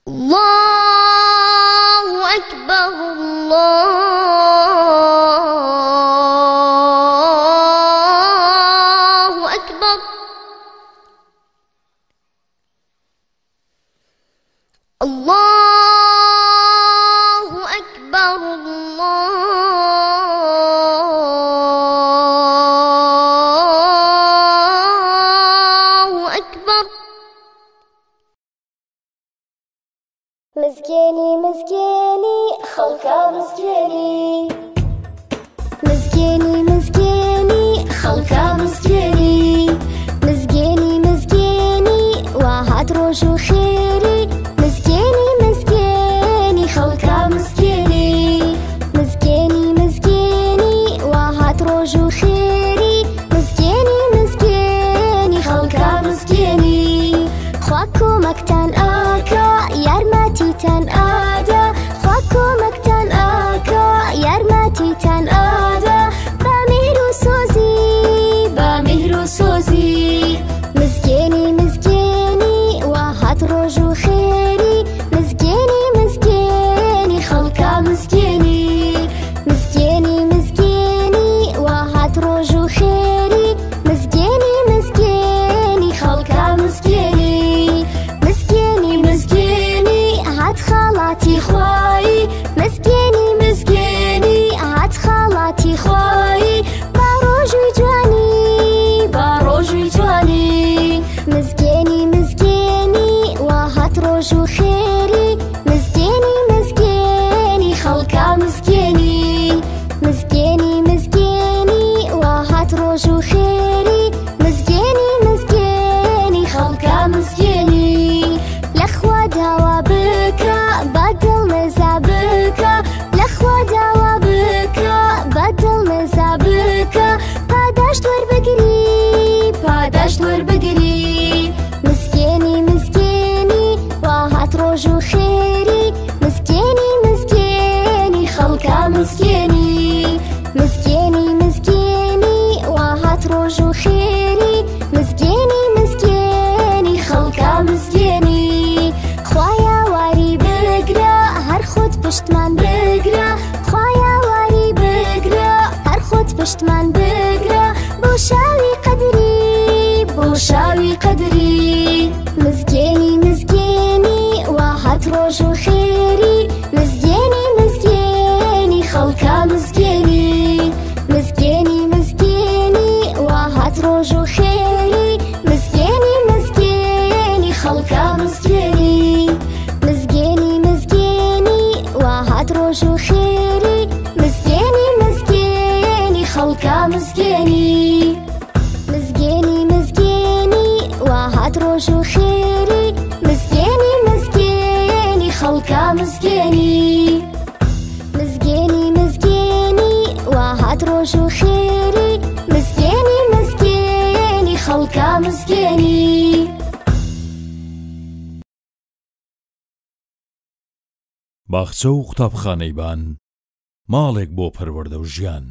الله أكبر الله أكبر. الله أكبر الله أكبر. مسكيني مسكيني خلقا مسكيني، مسكيني مسكيني خلقا مسكيني، مسكيني مسكيني وهات روشو خيري، مسكيني مسكيني خلقا مسكيني، مسكيني مسكيني وهات روشو خيري، مسكيني مسكيني خلقا مسكيني. خواكو مكتان آكا يارماتي تان آدا، خواكو مكتان آكا يارماتي تان آدا، بامهرو سوزي بامهرو سوزي. مسكيني مسكيني وهات روجو خيري، مسكيني مسكيني خلقا مسكيني، مسكيني مسكيني وهات روجو خيري، مسكيني مسكيني خلقا مسكيني، مسكيني مسكيني هات خالاتي خواي، مسكيني مسكيني هات خالاتي خواي، باروجوي جواني باروجوي جواني. مسكيني مسكيني وهات روجو خيري، مسكيني مسكيني خلقا مسكيني، مسكيني مسكيني وهات روجو خيري، مسكيني مسكيني خلقا مسكيني. لخوا داوا بكا بدل مزابكا، لخوا داوا بكا بدل مزابكا، پاداش دور بگری پاداش دور بگری. مسكيني مسكيني وهات روجو خيري، مسكيني مسكيني خلقا مسكيني، مسكيني مسكيني وهات روجو خيري، مسكيني مسكيني خلقا مسكيني. خوايا واري بقرا هر خود پشتمان بقرا، خوايا واري بقرا هر خود پشتمان بقرا، بوشاوي قدري بوشاوي قدري. مسكيني مسكيني وهات روجو خيري، مسكيني مسكيني خلقا مسكيني، مسكيني مسكيني وهات روجو خيري، مسكيني مسكيني خلقا مسكيني، مسكيني مسكيني وهات روجو خيري، مسكيني مسكيني خلقا مسكيني، مسكيني مسكيني وهات روجو خيري، مسكيني مسكيني خلقا مسكيني، مسكيني مسكيني وهات روجو خيري، مسكيني مسكيني خلقا مسكيني. باخچە و قوتابخانەی بان ماڵێک بۆ پەروەردە و ژیان.